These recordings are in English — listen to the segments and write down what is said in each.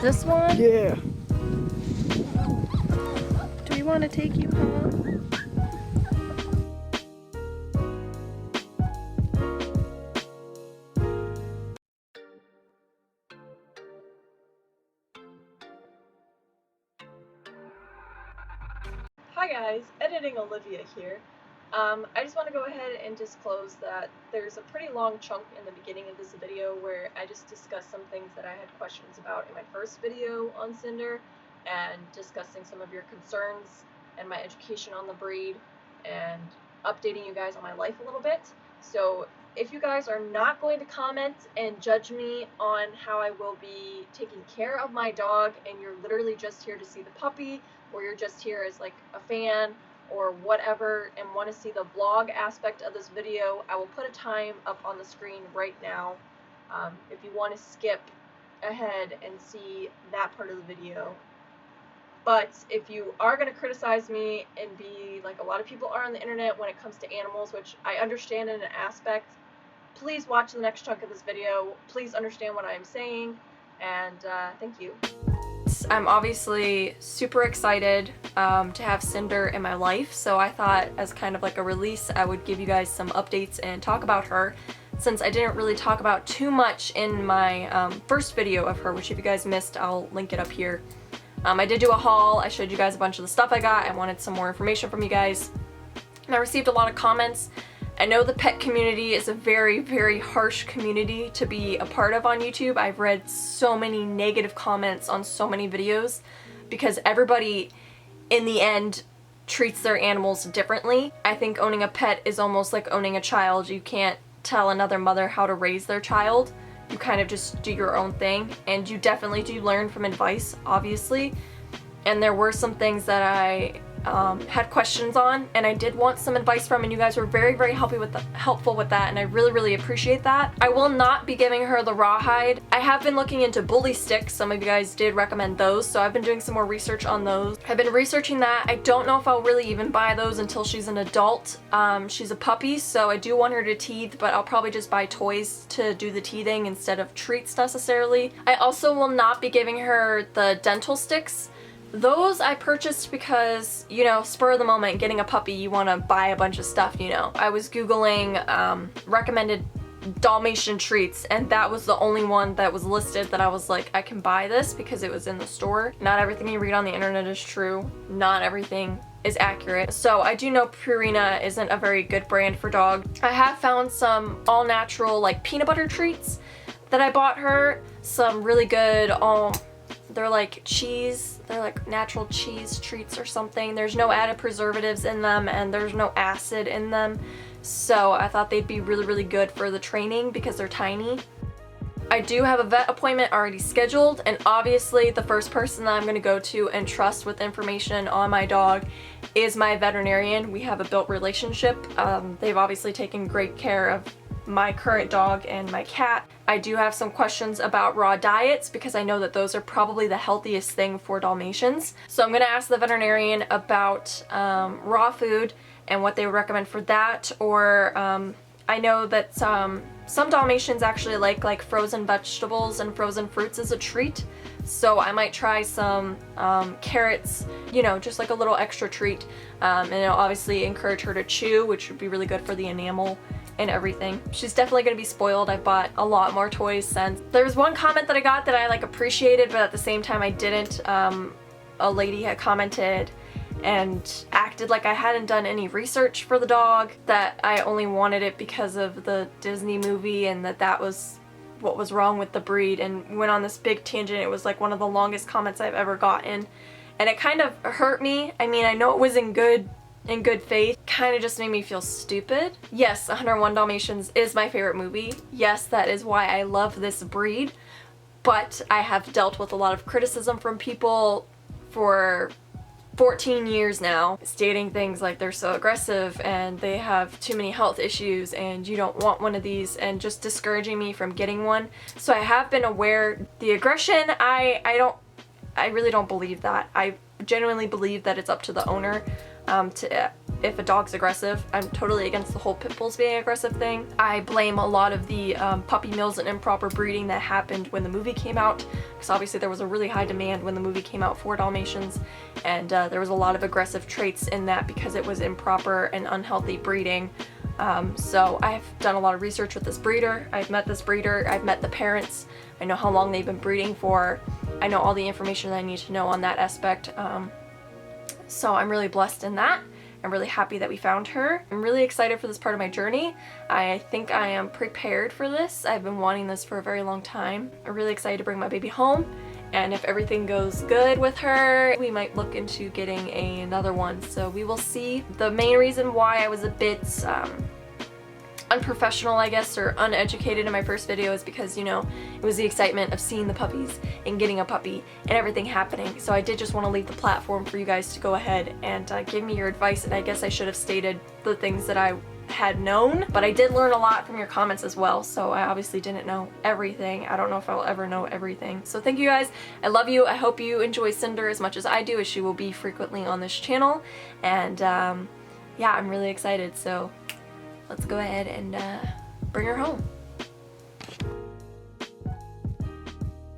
This one? Yeah. Do we want to take you home? Hi guys, editing Olivia here. I just want to go ahead and disclose that there's a pretty long chunk in the beginning of this video where I just discussed some things that I had questions about in my first video on Cinder, and discussing some of your concerns and my education on the breed, and updating you guys on my life a little bit. So if you guys are not going to comment and judge me on how I will be taking care of my dog, and you're literally just here to see the puppy, or you're just here as like a fan or whatever and want to see the vlog aspect of this video, I will put a time up on the screen right now if you want to skip ahead and see that part of the video. But if you are going to criticize me and be like a lot of people are on the internet when it comes to animals, which I understand in an aspect, please watch the next chunk of this video. Please understand what I am saying, and thank you. I'm obviously super excited to have Cinder in my life, so I thought as kind of like a release I would give you guys some updates and talk about her, since I didn't really talk about too much in my first video of her, which if you guys missed, I'll link it up here. I did do a haul. I showed you guys a bunch of the stuff I got. I wanted some more information from you guys, and I received a lot of comments. I know the pet community is a very, very harsh community to be a part of on YouTube. I've read so many negative comments on so many videos because everybody, in the end, treats their animals differently. I think owning a pet is almost like owning a child. You can't tell another mother how to raise their child. You kind of just do your own thing, and you definitely do learn from advice, obviously. And there were some things that I had questions on, and I did want some advice from, and you guys were very, very helpful with that, and I really, really appreciate that. I will not be giving her the rawhide. I have been looking into bully sticks. Some of you guys did recommend those, so I've been doing some more research on those. I've been researching that. I don't know if I'll really even buy those until she's an adult. She's a puppy, so I do want her to teeth, but I'll probably just buy toys to do the teething instead of treats necessarily. I also will not be giving her the dental sticks. Those I purchased because, you know, spur of the moment, getting a puppy, you want to buy a bunch of stuff, you know. I was Googling recommended Dalmatian treats, and that was the only one that was listed that I was like, I can buy this because it was in the store. Not everything you read on the internet is true. Not everything is accurate. So I do know Purina isn't a very good brand for dog. I have found some all-natural like peanut butter treats that I bought her. Some really good, they're like cheese, they're like natural cheese treats or something. There's no added preservatives in them, and there's no acid in them. So I thought they'd be really, really good for the training because they're tiny. I do have a vet appointment already scheduled, and obviously the first person that I'm going to go to and trust with information on my dog is my veterinarian. We have a built relationship. They've obviously taken great care of my current dog and my cat. I do have some questions about raw diets because I know that those are probably the healthiest thing for Dalmatians. So I'm going to ask the veterinarian about raw food and what they would recommend for that, or I know that some Dalmatians actually like frozen vegetables and frozen fruits as a treat. So I might try some carrots, you know, just like a little extra treat. And it'll obviously encourage her to chew, which would be really good for the enamel and everything. She's definitely gonna be spoiled. I've bought a lot more toys since. There's one comment that I got that I like appreciated, but at the same time I didn't. A lady had commented and acted like I hadn't done any research for the dog, that I only wanted it because of the Disney movie and that was what was wrong with the breed, and went on this big tangent. It was like one of the longest comments I've ever gotten, and it kind of hurt me. I mean, I know it was in good faith. Kind of just made me feel stupid. Yes, 101 Dalmatians is my favorite movie. Yes, that is why I love this breed, but I have dealt with a lot of criticism from people for 14 years now, stating things like they're so aggressive and they have too many health issues and you don't want one of these, and just discouraging me from getting one. So I have been aware. The aggression, I really don't believe that. I genuinely believe that it's up to the owner to if a dog's aggressive. I'm totally against the whole pit bulls being aggressive thing. I blame a lot of the puppy mills and improper breeding that happened when the movie came out, because obviously there was a really high demand when the movie came out for Dalmatians, and there was a lot of aggressive traits in that because it was improper and unhealthy breeding. So I've done a lot of research with this breeder. I've met this breeder, I've met the parents, I know how long they've been breeding for, I know all the information that I need to know on that aspect. So I'm really blessed in that. I'm really happy that we found her. I'm really excited for this part of my journey. I think I am prepared for this. I've been wanting this for a very long time. I'm really excited to bring my baby home, and if everything goes good with her, we might look into getting another one. So we will see. The main reason why I was a bit unprofessional, I guess, or uneducated in my first video is because, you know, it was the excitement of seeing the puppies and getting a puppy and everything happening. So I did just want to leave the platform for you guys to go ahead and give me your advice, and I guess I should have stated the things that I had known, but I did learn a lot from your comments as well, so I obviously didn't know everything. I don't know if I'll ever know everything. So thank you guys. I love you. I hope you enjoy Cinder as much as I do, as she will be frequently on this channel, and yeah, I'm really excited. So let's go ahead and bring her home.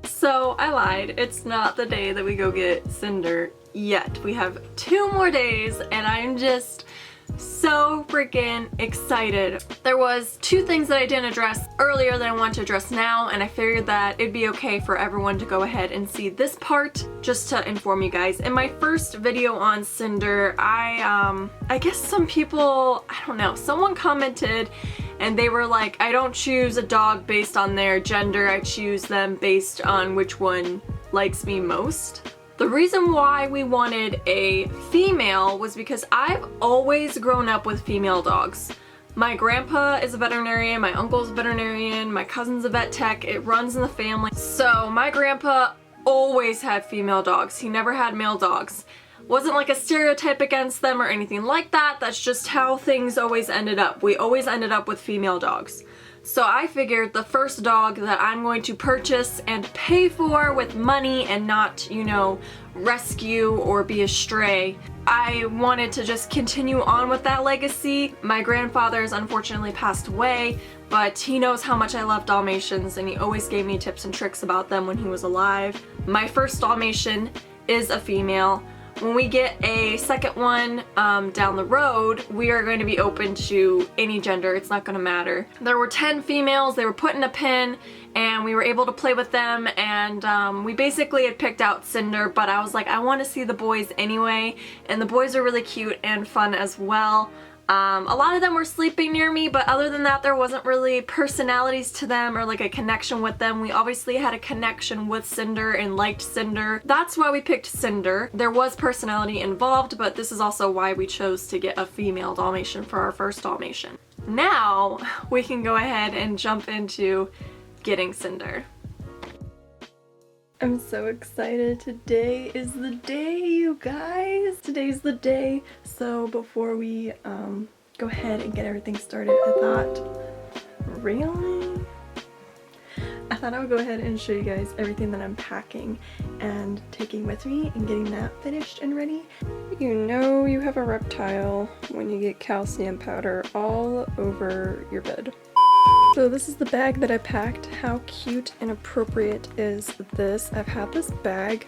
So I lied. It's not the day that we go get Cinder yet. We have 2 more days, and I'm just so freaking excited. There was 2 things that I didn't address earlier that I want to address now, and I figured that it'd be okay for everyone to go ahead and see this part just to inform you guys. In my first video on Cinder, I guess some people, I don't know, someone commented and they were like, I don't choose a dog based on their gender, I choose them based on which one likes me most. The reason why we wanted a female was because I've always grown up with female dogs. My grandpa is a veterinarian, my uncle's a veterinarian, my cousin's a vet tech, it runs in the family. So my grandpa always had female dogs. He never had male dogs. Wasn't like a stereotype against them or anything like that, that's just how things always ended up. We always ended up with female dogs. So I figured the first dog that I'm going to purchase and pay for with money and not, you know, rescue or be a stray, I wanted to just continue on with that legacy. My grandfather's unfortunately passed away, but he knows how much I love Dalmatians, and he always gave me tips and tricks about them when he was alive. My first Dalmatian is a female. When we get a second one down the road, we are going to be open to any gender. It's not going to matter. There were 10 females. They were put in a pen, and we were able to play with them, and we basically had picked out Cinder, but I was like, I want to see the boys anyway, and the boys are really cute and fun as well. A lot of them were sleeping near me, but other than that, there wasn't really personalities to them or like a connection with them. We obviously had a connection with Cinder and liked Cinder. That's why we picked Cinder. There was personality involved, but this is also why we chose to get a female Dalmatian for our first Dalmatian. Now we can go ahead and jump into getting Cinder. I'm so excited. Today is the day, you guys. Today's the day. So before we go ahead and get everything started, I thought I would go ahead and show you guys everything that I'm packing and taking with me and getting that finished and ready. You know you have a reptile when you get calcium powder all over your bed. So this is the bag that I packed. How cute and appropriate is this? I've had this bag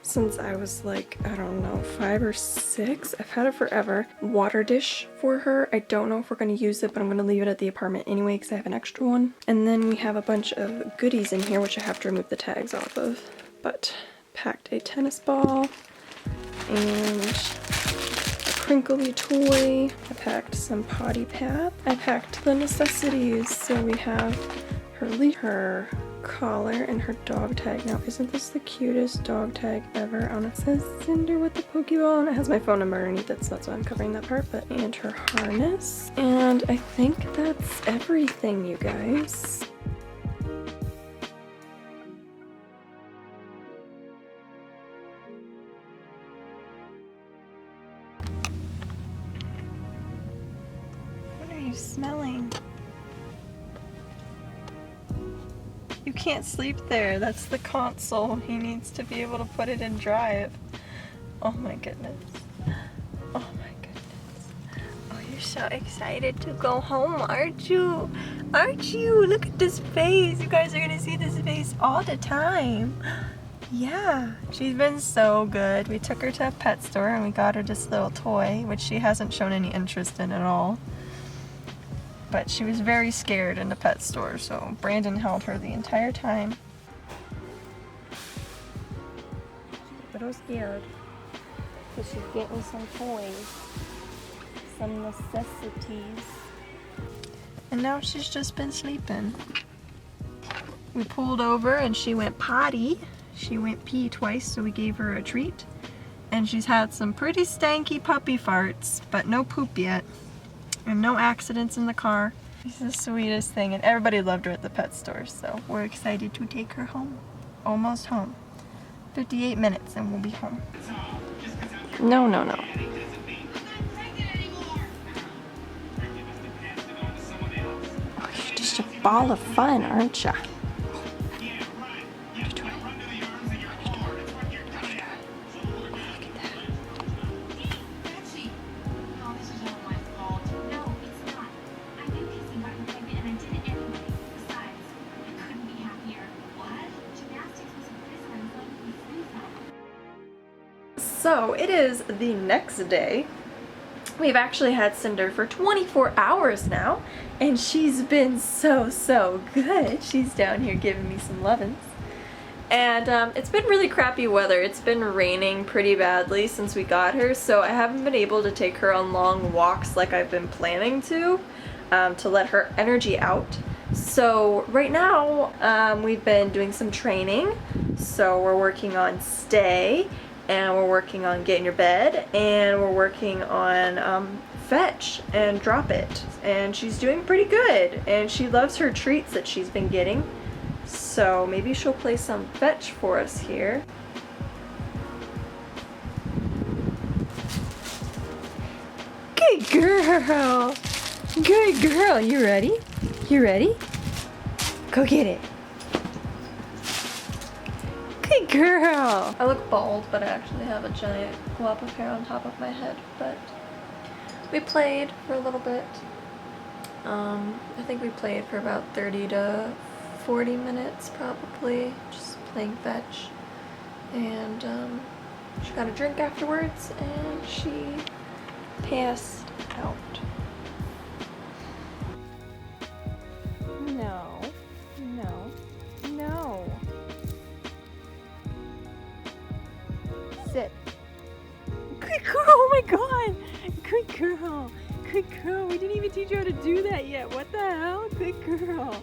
since I was like, I don't know, 5 or 6. I've had it forever. Water dish for her. I don't know if we're going to use it, but I'm going to leave it at the apartment anyway because I have an extra one. And then we have a bunch of goodies in here, which I have to remove the tags off of. But packed a tennis ball and crinkly toy. I packed some potty pads. I packed the necessities. So we have her collar and her dog tag. Now isn't this the cutest dog tag ever? And it says Cinder with the Pokeball, and it has my phone number underneath it, so that's why I'm covering that part. But and her harness. And I think that's everything, you guys. Smelling. You can't sleep there. That's the console. He needs to be able to put it in drive. Oh my goodness. Oh my goodness. so excited to go home, aren't you? Aren't you? Look at this face. You guys are gonna see this face all the time. Yeah, she's been so good. We took her to a pet store and we got her this little toy, which she hasn't shown any interest in at all. But she was very scared in the pet store, so Brandon held her the entire time. She's a little scared because she's getting some toys, some necessities. And now she's just been sleeping. We pulled over and she went potty. She went pee twice, so we gave her a treat. And she's had some pretty stanky puppy farts, but no poop yet. And no accidents in the car. She's the sweetest thing, and everybody loved her at the pet store, so we're excited to take her home. Almost home. 58 minutes and we'll be home. No, no, no. Oh, you're just a ball of fun, aren't ya? So it is the next day. We've actually had Cinder for 24 hours now, and she's been so good. She's down here giving me some lovin's. And it's been really crappy weather. It's been raining pretty badly since we got her, so I haven't been able to take her on long walks like I've been planning to let her energy out. So right now we've been doing some training. So we're working on stay, and we're working on get in your bed, and we're working on fetch and drop it. And she's doing pretty good, and she loves her treats that she's been getting. So maybe she'll play some fetch for us here. Good girl! Good girl! You ready? You ready? Go get it! Good girl! I look bald, but I actually have a giant glop of hair on top of my head. But we played for a little bit. I think we played for about 30 to 40 minutes probably, just playing fetch. And she got a drink afterwards and she passed out. No, no, no. Sit. Good girl, oh my god! Good girl, good girl. We didn't even teach you how to do that yet. What the hell? Good girl.